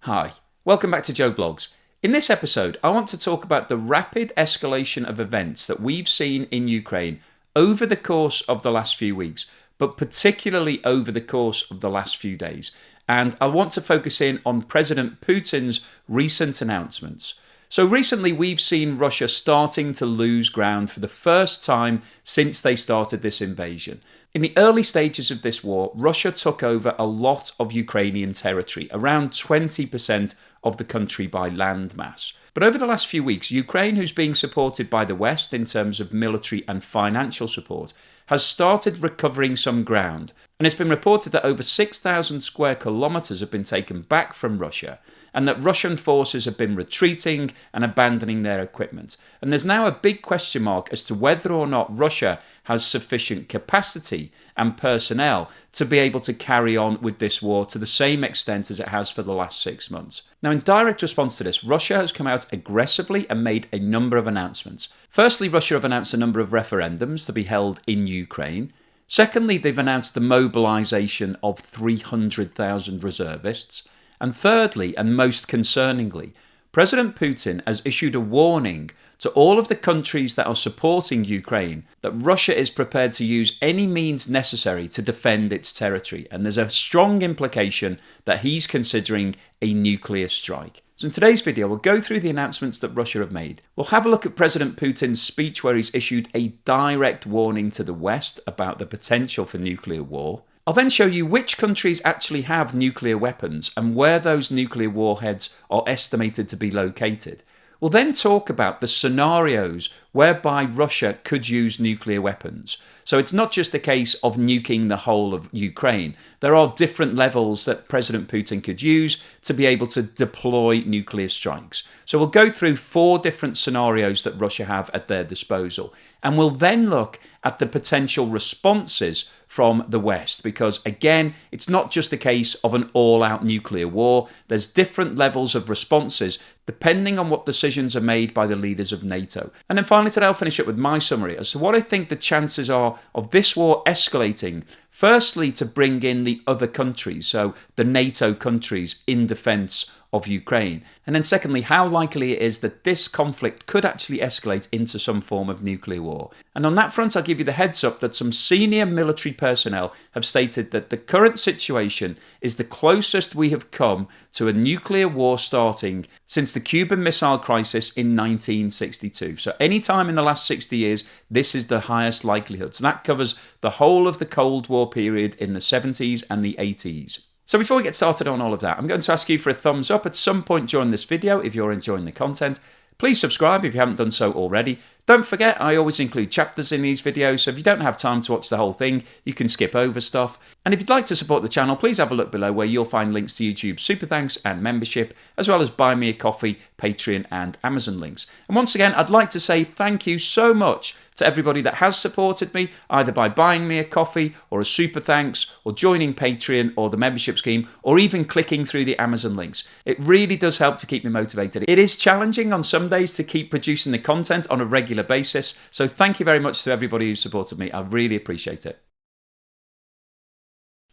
Hi, welcome back to Joe Blogs. In this episode, I want to talk about the rapid escalation of events that we've seen in Ukraine over the course of the last few weeks, but particularly over the course of the last few days. And I want to focus in on President Putin's recent announcements. So recently, we've seen Russia starting to lose ground for the first time since they started this invasion. In the early stages of this war, Russia took over a lot of Ukrainian territory, around 20% of the country by landmass. But over the last few weeks, Ukraine, who's being supported by the West in terms of military and financial support, has started recovering some ground. And it's been reported that over 6,000 square kilometres have been taken back from Russia, and that Russian forces have been retreating and abandoning their equipment. And there's now a big question mark as to whether or not Russia has sufficient capacity and personnel to be able to carry on with this war to the same extent as it has for the last 6 months. Now, in direct response to this, Russia has come out aggressively and made a number of announcements. Firstly, Russia have announced a number of referendums to be held in Ukraine. Secondly, they've announced the mobilisation of 300,000 reservists. And thirdly, and most concerningly, President Putin has issued a warning to all of the countries that are supporting Ukraine that Russia is prepared to use any means necessary to defend its territory. And there's a strong implication that he's considering a nuclear strike. So in today's video, we'll go through the announcements that Russia have made. We'll have a look at President Putin's speech where he's issued a direct warning to the West about the potential for nuclear war. I'll then show you which countries actually have nuclear weapons and where those nuclear warheads are estimated to be located. We'll then talk about the scenarios whereby Russia could use nuclear weapons. So it's not just a case of nuking the whole of Ukraine. There are different levels that President Putin could use to be able to deploy nuclear strikes. So we'll go through 4 different scenarios that Russia have at their disposal. And we'll then look at the potential responses from the West, because again, it's not just a case of an all-out nuclear war. There's different levels of responses depending on what decisions are made by the leaders of NATO. And then finally today I'll finish up with my summary as to what I think the chances are of this war escalating. Firstly, to bring in the other countries, so the NATO countries, in defence of Ukraine. And then secondly, how likely it is that this conflict could actually escalate into some form of nuclear war. And on that front, I'll give you the heads up that some senior military personnel have stated that the current situation is the closest we have come to a nuclear war starting since the Cuban Missile Crisis in 1962. So any time in the last 60 years, this is the highest likelihood. So that covers the whole of the Cold War period in the 70s and the 80s. So before we get started on all of that, I'm going to ask you for a thumbs up at some point during this video if you're enjoying the content. Please subscribe if you haven't done so already. Don't forget, I always include chapters in these videos, so if you don't have time to watch the whole thing, you can skip over stuff. And if you'd like to support the channel, please have a look below where you'll find links to YouTube's Super Thanks and membership, as well as Buy Me a Coffee, Patreon and Amazon links. And once again, I'd like to say thank you so much to everybody that has supported me, either by buying me a coffee or a super thanks, or joining Patreon or the membership scheme, or even clicking through the Amazon links. It really does help to keep me motivated. It is challenging on some days to keep producing the content on a regular basis, so thank you very much to everybody who supported me. I really appreciate it.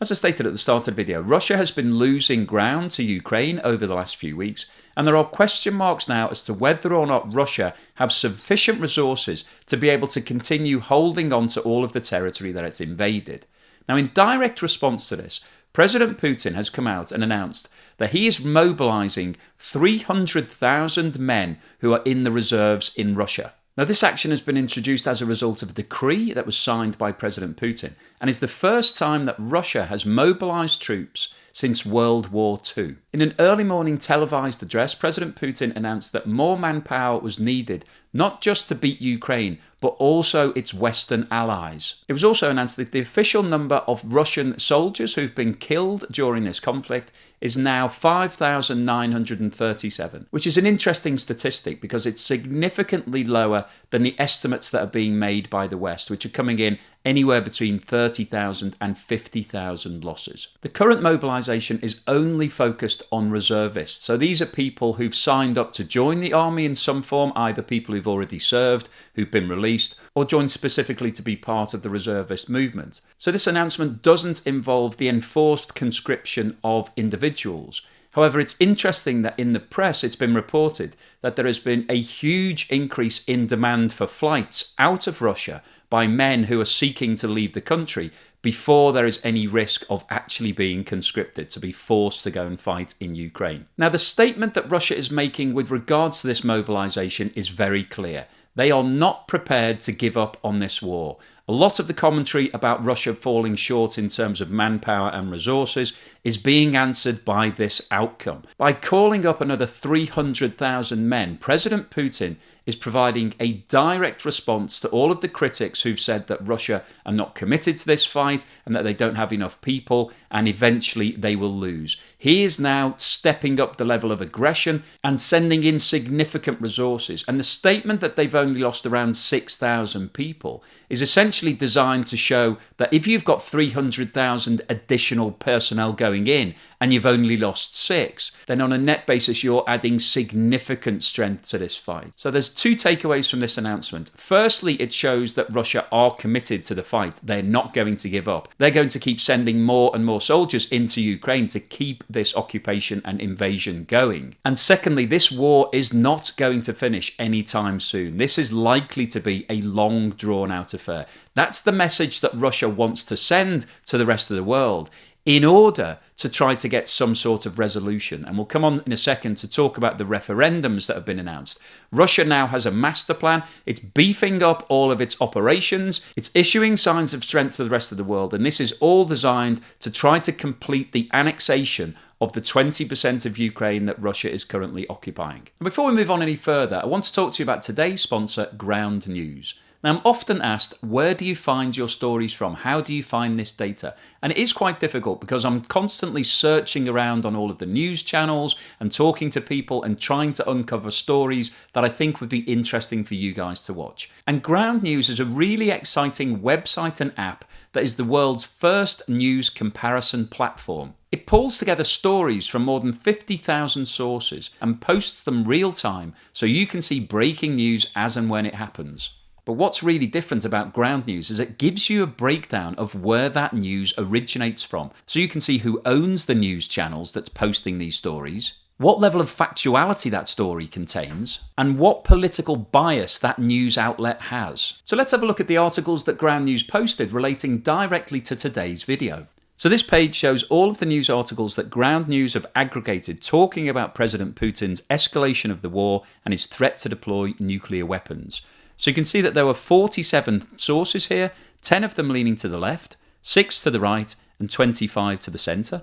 As I stated at the start of the video, Russia has been losing ground to Ukraine over the last few weeks, and there are question marks now as to whether or not Russia have sufficient resources to be able to continue holding on to all of the territory that it's invaded. Now, in direct response to this, President Putin has come out and announced that he is mobilising 300,000 men who are in the reserves in Russia. Now, this action has been introduced as a result of a decree that was signed by President Putin and is the first time that Russia has mobilised troops since World War II. In an early morning televised address, President Putin announced that more manpower was needed, not just to beat Ukraine, but also its Western allies. It was also announced that the official number of Russian soldiers who've been killed during this conflict is now 5,937, which is an interesting statistic because it's significantly lower than the estimates that are being made by the West, which are coming in anywhere between 30,000 and 50,000 losses. The current mobilisation is only focused on reservists. So these are people who've signed up to join the army in some form, either people who've already served, who've been released, or joined specifically to be part of the reservist movement. So this announcement doesn't involve the enforced conscription of individuals. However, it's interesting that in the press it's been reported that there has been a huge increase in demand for flights out of Russia by men who are seeking to leave the country before there is any risk of actually being conscripted, to be forced to go and fight in Ukraine. Now, the statement that Russia is making with regards to this mobilization is very clear. They are not prepared to give up on this war. A lot of the commentary about Russia falling short in terms of manpower and resources is being answered by this outcome. By calling up another 300,000 men, President Putin is providing a direct response to all of the critics who've said that Russia are not committed to this fight and that they don't have enough people and eventually they will lose. He is now stepping up the level of aggression and sending in significant resources. And the statement that they've only lost around 6,000 people is essentially designed to show that if you've got 300,000 additional personnel going in and you've only lost 6, then on a net basis you're adding significant strength to this fight. So there's two takeaways from this announcement. Firstly, it shows that Russia are committed to the fight. They're not going to give up. They're going to keep sending more and more soldiers into Ukraine to keep this occupation and invasion going. And secondly, this war is not going to finish anytime soon. This is likely to be a long, drawn-out affair. That's the message that Russia wants to send to the rest of the world in order to try to get some sort of resolution. And we'll come on in a second to talk about the referendums that have been announced. Russia now has a master plan. It's beefing up all of its operations. It's issuing signs of strength to the rest of the world. And this is all designed to try to complete the annexation of the 20% of Ukraine that Russia is currently occupying. And before we move on any further, I want to talk to you about today's sponsor, Ground News. Now, I'm often asked, where do you find your stories from? How do you find this data? And it is quite difficult because I'm constantly searching around on all of the news channels and talking to people and trying to uncover stories that I think would be interesting for you guys to watch. And Ground News is a really exciting website and app that is the world's first news comparison platform. It pulls together stories from more than 50,000 sources and posts them real time so you can see breaking news as and when it happens. But what's really different about Ground News is it gives you a breakdown of where that news originates from. So you can see who owns the news channels that's posting these stories, what level of factuality that story contains, and what political bias that news outlet has. So let's have a look at the articles that Ground News posted relating directly to today's video. So this page shows all of the news articles that Ground News have aggregated talking about President Putin's escalation of the war and his threat to deploy nuclear weapons. So you can see that there were 47 sources here, 10 of them leaning to the left, 6 to the right, and 25 to the centre.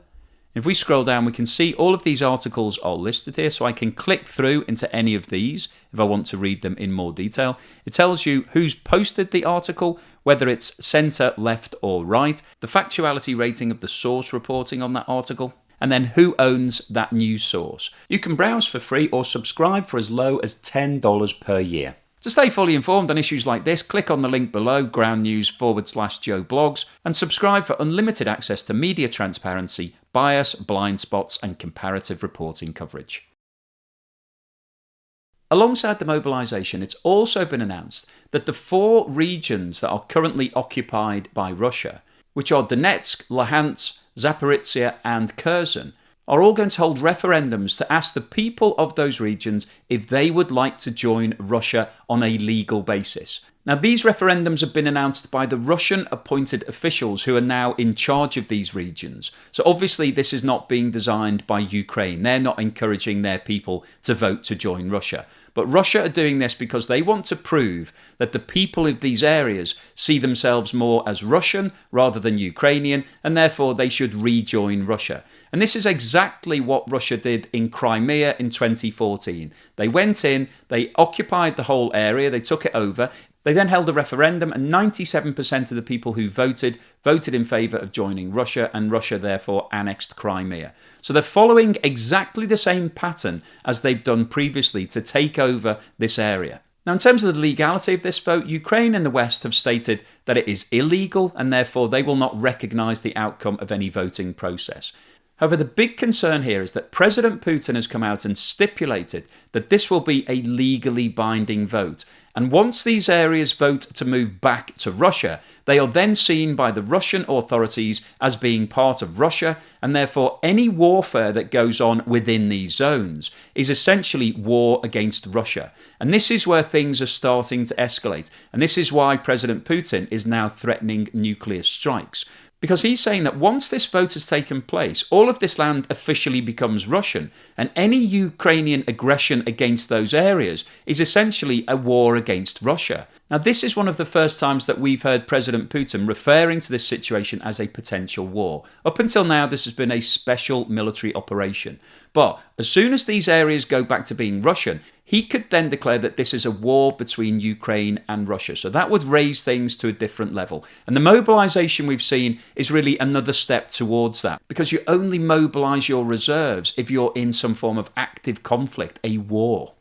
If we scroll down, we can see all of these articles are listed here, so I can click through into any of these if I want to read them in more detail. It tells you who's posted the article, whether it's centre, left, or right, the factuality rating of the source reporting on that article, and then who owns that news source. You can browse for free or subscribe for as low as $10 per year. To stay fully informed on issues like this, click on the link below, groundnews.com/Joe Blogs, and subscribe for unlimited access to media transparency, bias, blind spots, and comparative reporting coverage. Alongside the mobilisation, it's also been announced that the 4 regions that are currently occupied by Russia, which are Donetsk, Luhansk, Zaporizhia, and Kherson, are all going to hold referendums to ask the people of those regions if they would like to join Russia on a legal basis. Now, these referendums have been announced by the Russian-appointed officials who are now in charge of these regions. So obviously this is not being designed by Ukraine. They're not encouraging their people to vote to join Russia. But Russia are doing this because they want to prove that the people of these areas see themselves more as Russian rather than Ukrainian, and therefore they should rejoin Russia. And this is exactly what Russia did in Crimea in 2014. They went in, they occupied the whole area, they took it over. They then held a referendum, and 97% of the people who voted in favour of joining Russia, and Russia therefore annexed Crimea. So they're following exactly the same pattern as they've done previously to take over this area. Now, in terms of the legality of this vote, Ukraine and the West have stated that it is illegal, and therefore they will not recognise the outcome of any voting process. However, the big concern here is that President Putin has come out and stipulated that this will be a legally binding vote. And once these areas vote to move back to Russia, they are then seen by the Russian authorities as being part of Russia, and therefore any warfare that goes on within these zones is essentially war against Russia. And this is where things are starting to escalate. And this is why President Putin is now threatening nuclear strikes. Because he's saying that once this vote has taken place, all of this land officially becomes Russian, and any Ukrainian aggression against those areas is essentially a war against Russia. Now, this is one of the first times that we've heard President Putin referring to this situation as a potential war. Up until now, this has been a special military operation. But as soon as these areas go back to being Russian, he could then declare that this is a war between Ukraine and Russia. So that would raise things to a different level. And the mobilization we've seen is really another step towards that, because you only mobilize your reserves if you're in some form of active conflict, a war.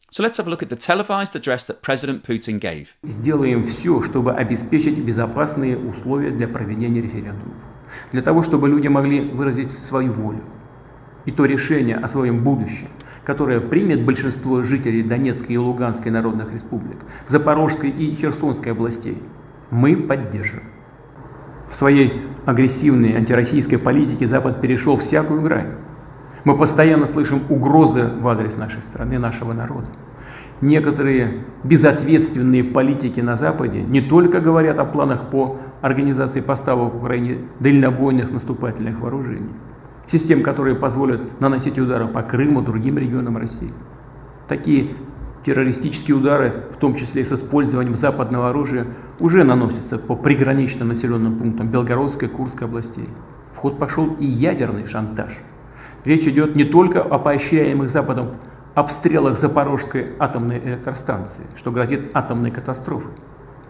So let's have a look at the televised address that President Putin gave. Сделаем все, чтобы обеспечить безопасные условия для проведения референдумов. Для того, чтобы люди могли выразить свою волю. И то решение о своем будущем, которое примет большинство жителей Донецкой и Луганской народных республик, Запорожской и Херсонской областей, мы поддержим. В своей агрессивной антироссийской политике Запад перешел всякую грань. Мы постоянно слышим угрозы в адрес нашей страны, нашего народа. Некоторые безответственные политики на Западе не только говорят о планах по организации поставок в Украине дальнобойных наступательных вооружений, систем, которые позволят наносить удары по Крыму, другим регионам России. Такие террористические удары, в том числе и с использованием западного оружия, уже наносятся по приграничным населенным пунктам Белгородской и Курской областей. В ход пошел и ядерный шантаж. Речь идет не только о поощряемых Западом обстрелах Запорожской атомной электростанции, что грозит атомной катастрофой,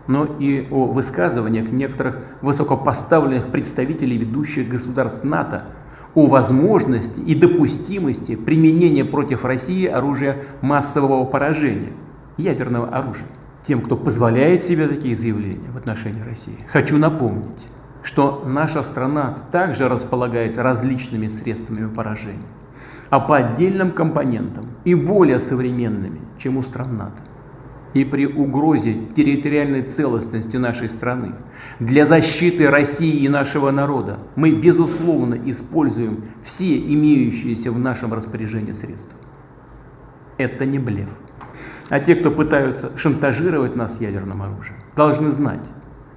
но и о высказываниях некоторых высокопоставленных представителей ведущих государств НАТО о возможности и допустимости применения против России оружия массового поражения, ядерного оружия. Тем, кто позволяет себе такие заявления в отношении России, хочу напомнить, что наша страна также располагает различными средствами поражения, а по отдельным компонентам и более современными, чем у стран НАТО. И при угрозе территориальной целостности нашей страны для защиты России и нашего народа мы, безусловно, используем все имеющиеся в нашем распоряжении средства. Это не блеф. А те, кто пытаются шантажировать нас ядерным оружием, должны знать,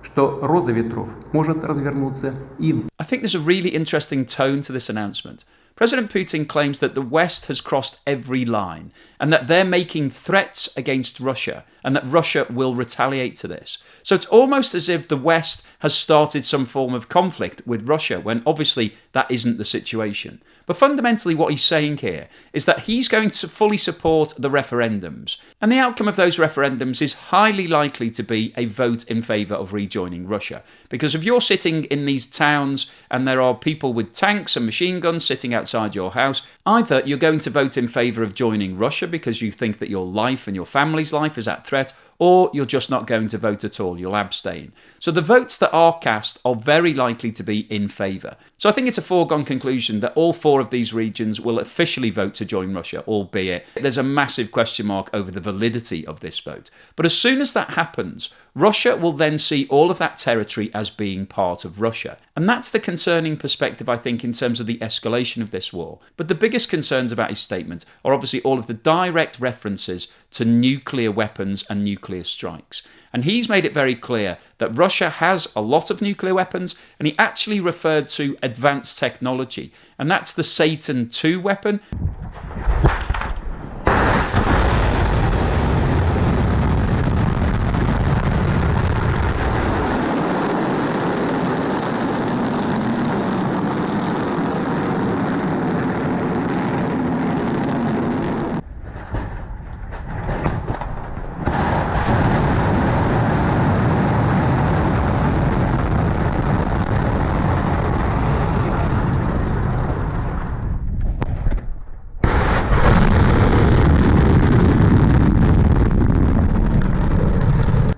что роза ветров может развернуться и в... I think there's a really interesting tone to this announcement. President Putin claims that the West has crossed every line and that they're making threats against Russia and that Russia will retaliate to this. So it's almost as if the West has started some form of conflict with Russia when obviously that isn't the situation. But fundamentally what he's saying here is that he's going to fully support the referendums, and the outcome of those referendums is highly likely to be a vote in favour of rejoining Russia. Because if you're sitting in these towns and there are people with tanks and machine guns sitting outside your house, either you're going to vote in favour of joining Russia because you think that your life and your family's life is at threat, or you're just not going to vote at all, you'll abstain. So the votes that are cast are very likely to be in favour. So I think it's a foregone conclusion that all four of these regions will officially vote to join Russia, albeit there's a massive question mark over the validity of this vote. But as soon as that happens, Russia will then see all of that territory as being part of Russia. And that's the concerning perspective, I think, in terms of the escalation of this war. But the biggest concerns about his statement are obviously all of the direct references to nuclear weapons and nuclear strikes. And he's made it very clear that Russia has a lot of nuclear weapons, and he actually referred to advanced technology. And that's the Satan II weapon.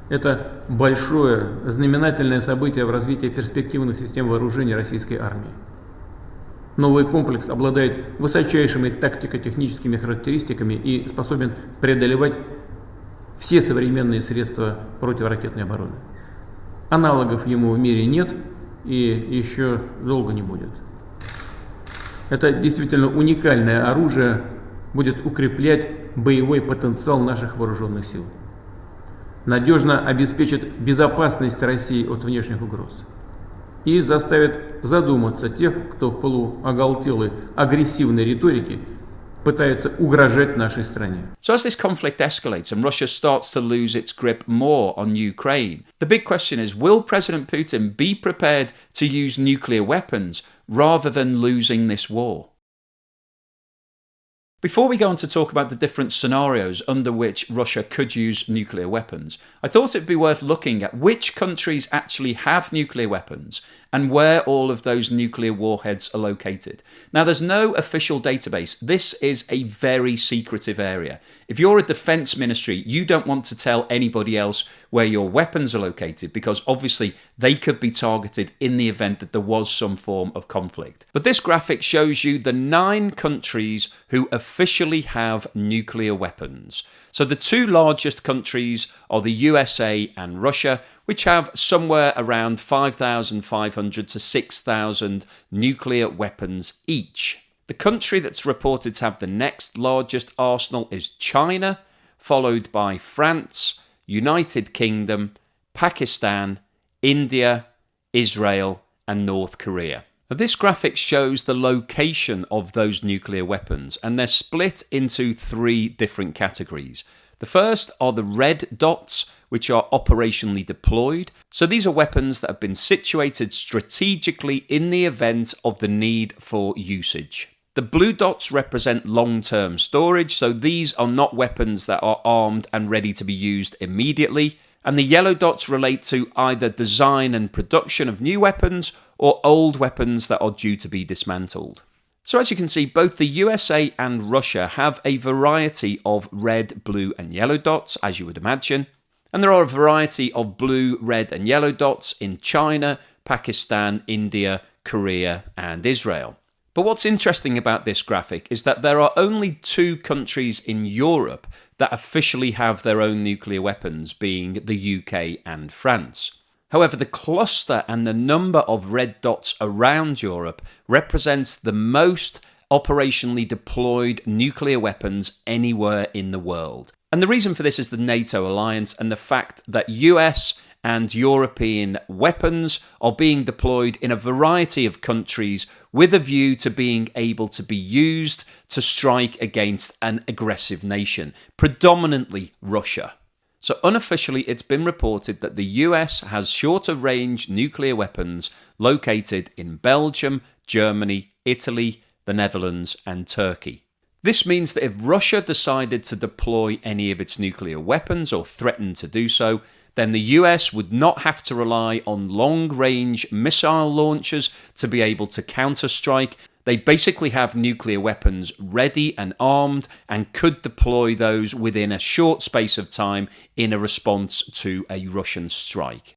Это большое знаменательное событие в развитии перспективных систем вооружений российской армии. Новый комплекс обладает высочайшими тактико-техническими характеристиками и способен преодолевать все современные средства противоракетной обороны. Аналогов ему в мире нет и еще долго не будет. Это действительно уникальное оружие будет укреплять боевой потенциал наших вооруженных сил. Надежно обеспечит безопасность России от внешних угроз и заставит задуматься тех, кто в полуоголтелой агрессивной риторике пытается угрожать нашей стране. So as this conflict escalates and Russia starts to lose its grip more on Ukraine, the big question is, will President Putin be prepared to use nuclear weapons rather than losing this war? Before we go on to talk about the different scenarios under which Russia could use nuclear weapons, I thought it'd be worth looking at which countries actually have nuclear weapons and where all of those nuclear warheads are located. Now, there's no official database. This is a very secretive area. If you're a defense ministry, you don't want to tell anybody else where your weapons are located because obviously they could be targeted in the event that there was some form of conflict. But this graphic shows you the 9 countries who officially have nuclear weapons. So the 2 largest countries are the USA and Russia, which have somewhere around 5,500 to 6,000 nuclear weapons each. The country that's reported to have the next largest arsenal is China, followed by France, United Kingdom, Pakistan, India, Israel, and North Korea. Now, this graphic shows the location of those nuclear weapons, and they're split into 3 different categories. The first are the red dots, which are operationally deployed. So these are weapons that have been situated strategically in the event of the need for usage. The blue dots represent long-term storage, so these are not weapons that are armed and ready to be used immediately. And the yellow dots relate to either design and production of new weapons or old weapons that are due to be dismantled. So as you can see, both the USA and Russia have a variety of red, blue and yellow dots, as you would imagine. And there are a variety of blue, red and yellow dots in China, Pakistan, India, Korea and Israel. But what's interesting about this graphic is that there are only 2 countries in Europe that officially have their own nuclear weapons, being the UK and France. However, the cluster and the number of red dots around Europe represents the most operationally deployed nuclear weapons anywhere in the world. And the reason for this is the NATO alliance and the fact that US and European weapons are being deployed in a variety of countries with a view to being able to be used to strike against an aggressive nation, predominantly Russia. So unofficially, it's been reported that the US has shorter range nuclear weapons located in Belgium, Germany, Italy, the Netherlands and Turkey. This means that if Russia decided to deploy any of its nuclear weapons or threatened to do so, then the US would not have to rely on long-range missile launchers to be able to counter-strike. They basically have nuclear weapons ready and armed and could deploy those within a short space of time in a response to a Russian strike.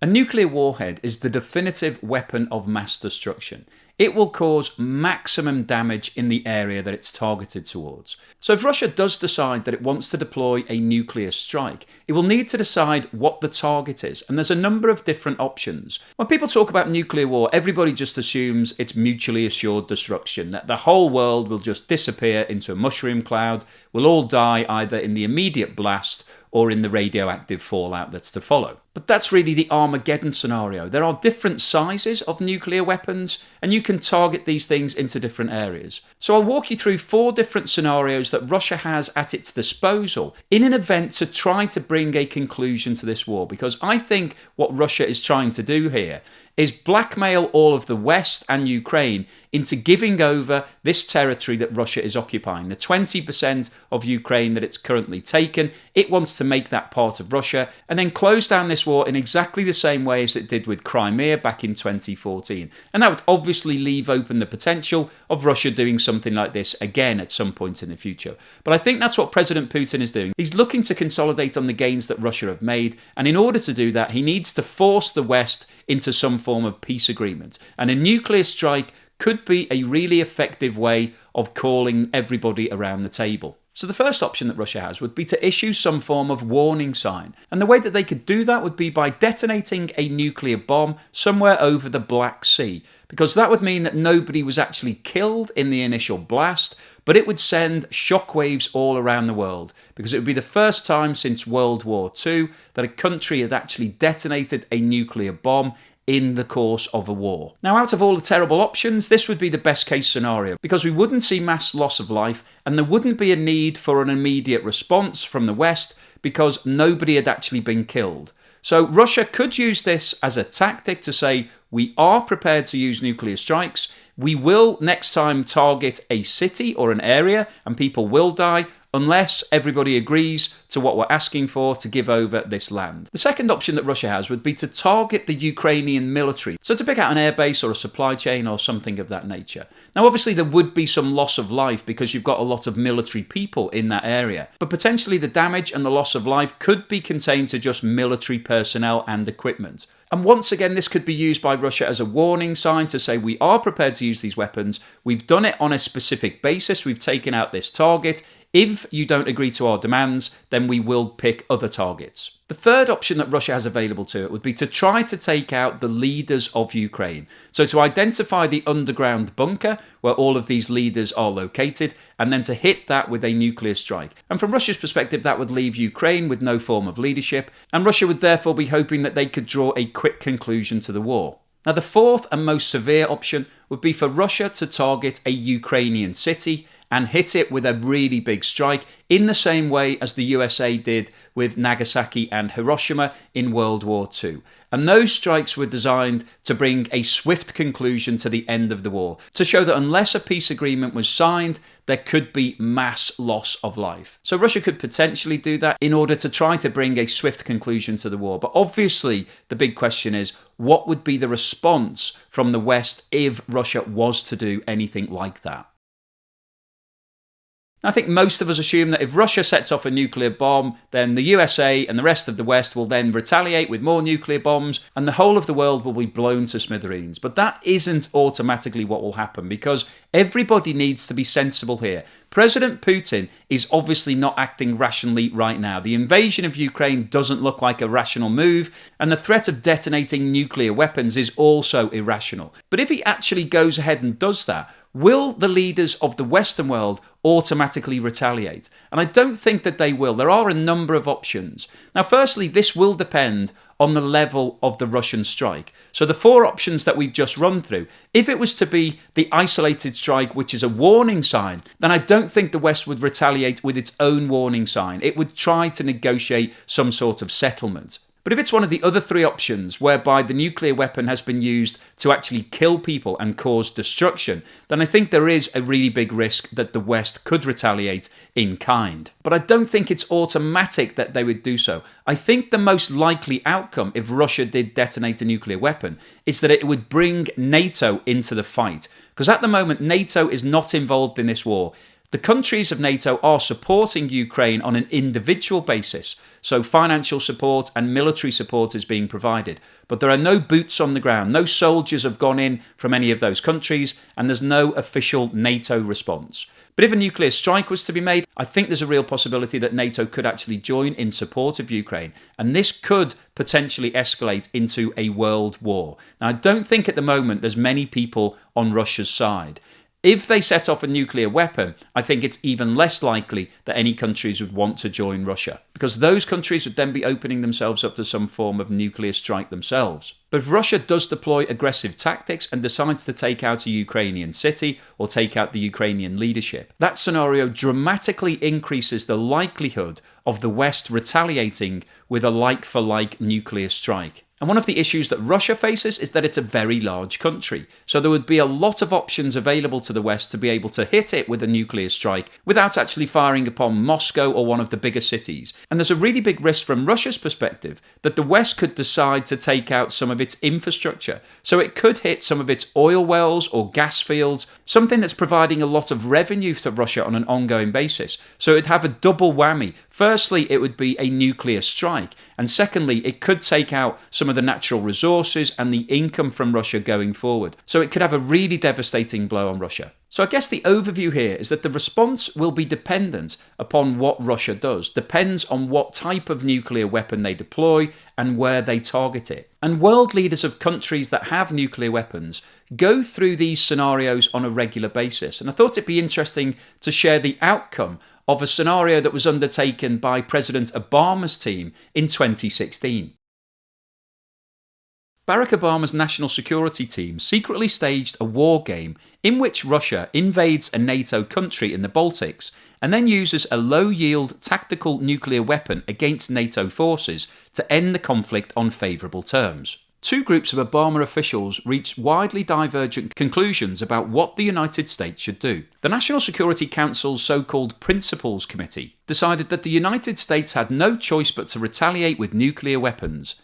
A nuclear warhead is the definitive weapon of mass destruction. It will cause maximum damage in the area that it's targeted towards. So if Russia does decide that it wants to deploy a nuclear strike, it will need to decide what the target is. And there's a number of different options. When people talk about nuclear war, everybody just assumes it's mutually assured destruction, that the whole world will just disappear into a mushroom cloud. We'll all die either in the immediate blast or in the radioactive fallout that's to follow. But that's really the Armageddon scenario. There are different sizes of nuclear weapons, and you can target these things into different areas. So I'll walk you through 4 different scenarios that Russia has at its disposal in an event to try to bring a conclusion to this war, because I think what Russia is trying to do here is blackmail all of the West and Ukraine into giving over this territory that Russia is occupying. The 20% of Ukraine that it's currently taken, it wants to make that part of Russia and then close down this this war in exactly the same way as it did with Crimea back in 2014. And that would obviously leave open the potential of Russia doing something like this again at some point in the future. But I think that's what President Putin is doing. He's looking to consolidate on the gains that Russia have made, and in order to do that, he needs to force the West into some form of peace agreement. And a nuclear strike could be a really effective way of calling everybody around the table. So the first option that Russia has would be to issue some form of warning sign. And the way that they could do that would be by detonating a nuclear bomb somewhere over the Black Sea, because that would mean that nobody was actually killed in the initial blast, but it would send shockwaves all around the world, because it would be the first time since World War II that a country had actually detonated a nuclear bomb in the course of a war. Now, out of all the terrible options, this would be the best case scenario, because we wouldn't see mass loss of life and there wouldn't be a need for an immediate response from the West because nobody had actually been killed. So Russia could use this as a tactic to say, we are prepared to use nuclear strikes. We will next time target a city or an area and people will die unless everybody agrees to what we're asking for to give over this land. The second option that Russia has would be to target the Ukrainian military. So to pick out an airbase or a supply chain or something of that nature. Now obviously there would be some loss of life because you've got a lot of military people in that area. But potentially the damage and the loss of life could be contained to just military personnel and equipment. And once again, this could be used by Russia as a warning sign to say we are prepared to use these weapons. We've done it on a specific basis. We've taken out this target. If you don't agree to our demands, then we will pick other targets. The third option that Russia has available to it would be to try to take out the leaders of Ukraine. So to identify the underground bunker where all of these leaders are located, and then to hit that with a nuclear strike. And from Russia's perspective, that would leave Ukraine with no form of leadership, and Russia would therefore be hoping that they could draw a quick conclusion to the war. Now, the fourth and most severe option would be for Russia to target a Ukrainian city and hit it with a really big strike in the same way as the USA did with Nagasaki and Hiroshima in World War II. And those strikes were designed to bring a swift conclusion to the end of the war, to show that unless a peace agreement was signed, there could be mass loss of life. So Russia could potentially do that in order to try to bring a swift conclusion to the war. But obviously, the big question is, what would be the response from the West if Russia was to do anything like that? I think most of us assume that if Russia sets off a nuclear bomb, then the USA and the rest of the West will then retaliate with more nuclear bombs and the whole of the world will be blown to smithereens. But that isn't automatically what will happen, because everybody needs to be sensible here. President Putin is obviously not acting rationally right now. The invasion of Ukraine doesn't look like a rational move, and the threat of detonating nuclear weapons is also irrational. But if he actually goes ahead and does that, will the leaders of the Western world automatically retaliate? And I don't think that they will. There are a number of options. Now, firstly, this will depend on the level of the Russian strike. So the four options that we've just run through, if it was to be the isolated strike, which is a warning sign, then I don't think the West would retaliate with its own warning sign. It would try to negotiate some sort of settlement. But if it's one of the other three options, whereby the nuclear weapon has been used to actually kill people and cause destruction, then I think there is a really big risk that the West could retaliate in kind. But I don't think it's automatic that they would do so. I think the most likely outcome, if Russia did detonate a nuclear weapon, is that it would bring NATO into the fight. Because at the moment, NATO is not involved in this war. The countries of NATO are supporting Ukraine on an individual basis, so financial support and military support is being provided. But there are no boots on the ground, no soldiers have gone in from any of those countries, and there's no official NATO response. But if a nuclear strike was to be made, I think there's a real possibility that NATO could actually join in support of Ukraine, and this could potentially escalate into a world war. Now, I don't think at the moment there's many people on Russia's side. If they set off a nuclear weapon, I think it's even less likely that any countries would want to join Russia, because those countries would then be opening themselves up to some form of nuclear strike themselves. But if Russia does deploy aggressive tactics and decides to take out a Ukrainian city or take out the Ukrainian leadership, that scenario dramatically increases the likelihood of the West retaliating with a like-for-like nuclear strike. And one of the issues that Russia faces is that it's a very large country. So there would be a lot of options available to the West to be able to hit it with a nuclear strike without actually firing upon Moscow or one of the bigger cities. And there's a really big risk from Russia's perspective that the West could decide to take out some of its infrastructure. So it could hit some of its oil wells or gas fields, something that's providing a lot of revenue to Russia on an ongoing basis. So it'd have a double whammy. Firstly, it would be a nuclear strike. And secondly, it could take out some of the natural resources and the income from Russia going forward. So it could have a really devastating blow on Russia. So I guess the overview here is that the response will be dependent upon what Russia does, depends on what type of nuclear weapon they deploy and where they target it. And world leaders of countries that have nuclear weapons go through these scenarios on a regular basis. And I thought it'd be interesting to share the outcome of a scenario that was undertaken by President Obama's team in 2016. Barack Obama's national security team secretly staged a war game in which Russia invades a NATO country in the Baltics and then uses a low-yield tactical nuclear weapon against NATO forces to end the conflict on favourable terms. Two groups of Obama officials reached widely divergent conclusions about what the United States should do. The National Security Council's so-called Principles Committee decided that the United States had no choice but to retaliate with nuclear weapons.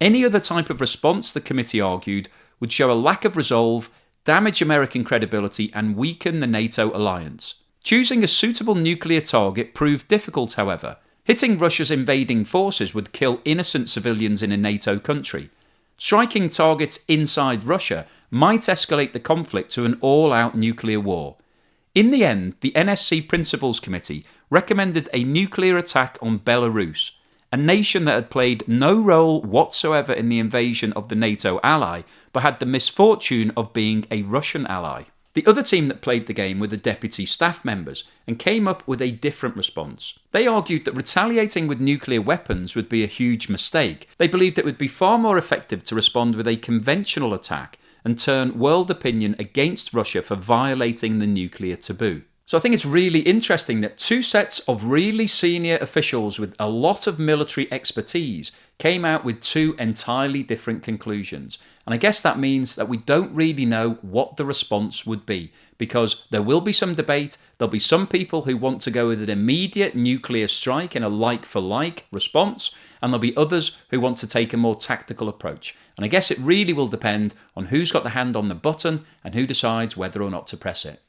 Any other type of response, the committee argued, would show a lack of resolve, damage American credibility, and weaken the NATO alliance. Choosing a suitable nuclear target proved difficult, however. Hitting Russia's invading forces would kill innocent civilians in a NATO country. Striking targets inside Russia might escalate the conflict to an all-out nuclear war. In the end, the NSC Principles Committee recommended a nuclear attack on Belarus, a nation that had played no role whatsoever in the invasion of the NATO ally, but had the misfortune of being a Russian ally. The other team that played the game were the deputy staff members and came up with a different response. They argued that retaliating with nuclear weapons would be a huge mistake. They believed it would be far more effective to respond with a conventional attack and turn world opinion against Russia for violating the nuclear taboo. So I think it's really interesting that two sets of really senior officials with a lot of military expertise came out with two entirely different conclusions. And I guess that means that we don't really know what the response would be, because there will be some debate, there'll be some people who want to go with an immediate nuclear strike in a like-for-like response, and there'll be others who want to take a more tactical approach. And I guess it really will depend on who's got the hand on the button and who decides whether or not to press it.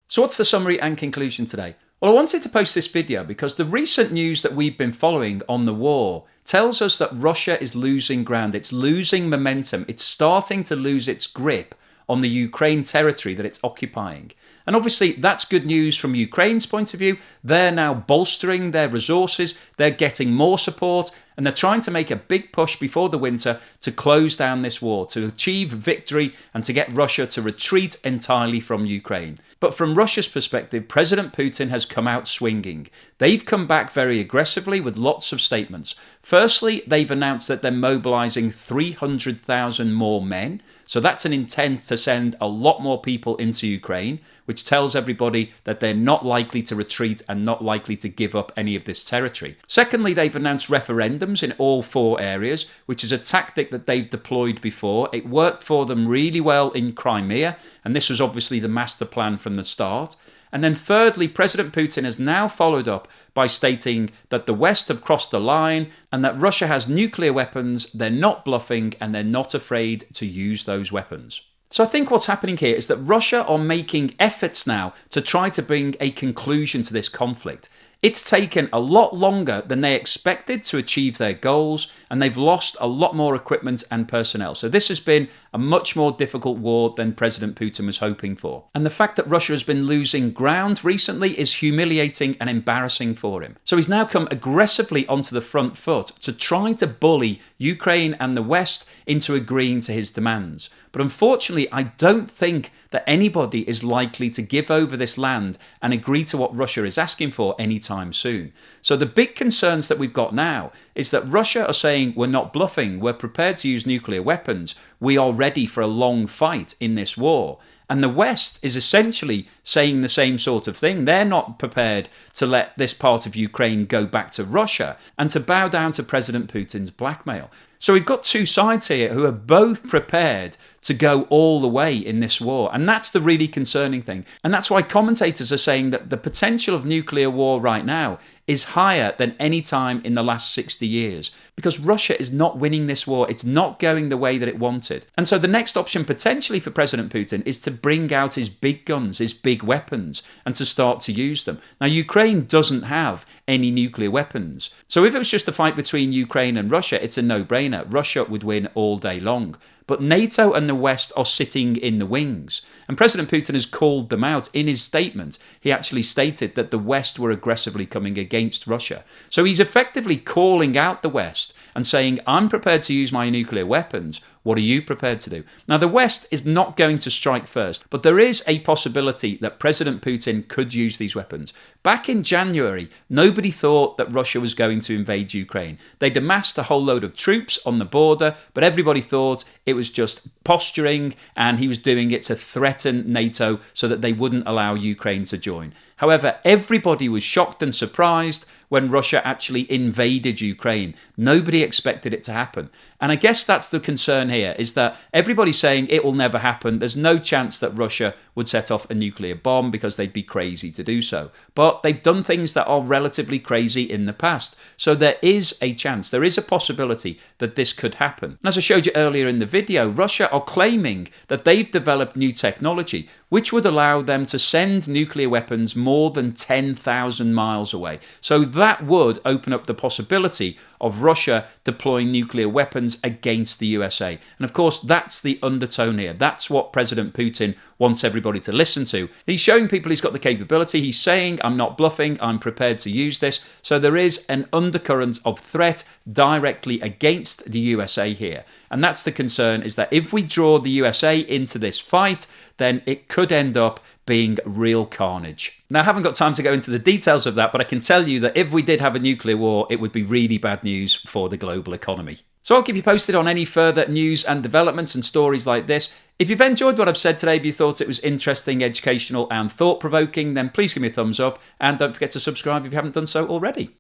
So what's the summary and conclusion today? Well, I wanted to post this video because the recent news that we've been following on the war tells us that Russia is losing ground, it's losing momentum, it's starting to lose its grip on the Ukraine territory that it's occupying. And obviously that's good news from Ukraine's point of view. They're now bolstering their resources, they're getting more support, and they're trying to make a big push before the winter to close down this war, to achieve victory and to get Russia to retreat entirely from Ukraine. But from Russia's perspective, President Putin has come out swinging. They've come back very aggressively with lots of statements. Firstly, they've announced that they're mobilizing 300,000 more men. So that's an intent to send a lot more people into Ukraine, which tells everybody that they're not likely to retreat and not likely to give up any of this territory. Secondly, they've announced referendums in all 4 areas, which is a tactic that they've deployed before. It worked for them really well in Crimea, and this was obviously the master plan from the start. And then thirdly, President Putin has now followed up by stating that the West have crossed the line and that Russia has nuclear weapons, they're not bluffing, and they're not afraid to use those weapons. So I think what's happening here is that Russia are making efforts now to try to bring a conclusion to this conflict. It's taken a lot longer than they expected to achieve their goals, and they've lost a lot more equipment and personnel. So this has been a much more difficult war than President Putin was hoping for. And the fact that Russia has been losing ground recently is humiliating and embarrassing for him. So he's now come aggressively onto the front foot to try to bully Ukraine and the West into agreeing to his demands. But unfortunately, I don't think that anybody is likely to give over this land and agree to what Russia is asking for anytime soon. So the big concerns that we've got now is that Russia are saying we're not bluffing, we're prepared to use nuclear weapons, we are ready for a long fight in this war. And the West is essentially saying the same sort of thing. They're not prepared to let this part of Ukraine go back to Russia and to bow down to President Putin's blackmail. So we've got two sides here who are both prepared to go all the way in this war. And that's the really concerning thing. And that's why commentators are saying that the potential of nuclear war right now is higher than any time in the last 60 years. Because Russia is not winning this war. It's not going the way that it wanted. And so the next option potentially for President Putin is to bring out his big guns, his big weapons, and to start to use them. Now, Ukraine doesn't have any nuclear weapons. So if it was just a fight between Ukraine and Russia, it's a no-brainer. Russia would win all day long. But NATO and the West are sitting in the wings. And President Putin has called them out in his statement. He actually stated that the West were aggressively coming against Russia. So he's effectively calling out the West and saying, I'm prepared to use my nuclear weapons. What are you prepared to do? Now, the West is not going to strike first, but there is a possibility that President Putin could use these weapons. Back in January, nobody thought that Russia was going to invade Ukraine. They'd amassed a whole load of troops on the border, but everybody thought it was just posturing and he was doing it to threaten NATO so that they wouldn't allow Ukraine to join. However, everybody was shocked and surprised when Russia actually invaded Ukraine. Nobody expected it to happen. And I guess that's the concern here, is that everybody's saying it will never happen. There's no chance that Russia would set off a nuclear bomb because they'd be crazy to do so. But they've done things that are relatively crazy in the past. So there is a chance, there is a possibility that this could happen. And as I showed you earlier in the video, Russia are claiming that they've developed new technology which would allow them to send nuclear weapons more than 10,000 miles away. So that would open up the possibility of Russia deploying nuclear weapons against the USA. And of course, that's the undertone here. That's what President Putin wants everybody to listen to. He's showing people he's got the capability. He's saying, I'm not bluffing, I'm prepared to use this. So there is an undercurrent of threat directly against the USA here. And that's the concern, is that if we draw the USA into this fight, then it could end up being real carnage. Now, I haven't got time to go into the details of that, but I can tell you that if we did have a nuclear war, it would be really bad news for the global economy. So I'll keep you posted on any further news and developments and stories like this. If you've enjoyed what I've said today, if you thought it was interesting, educational and thought-provoking, then please give me a thumbs up and don't forget to subscribe if you haven't done so already.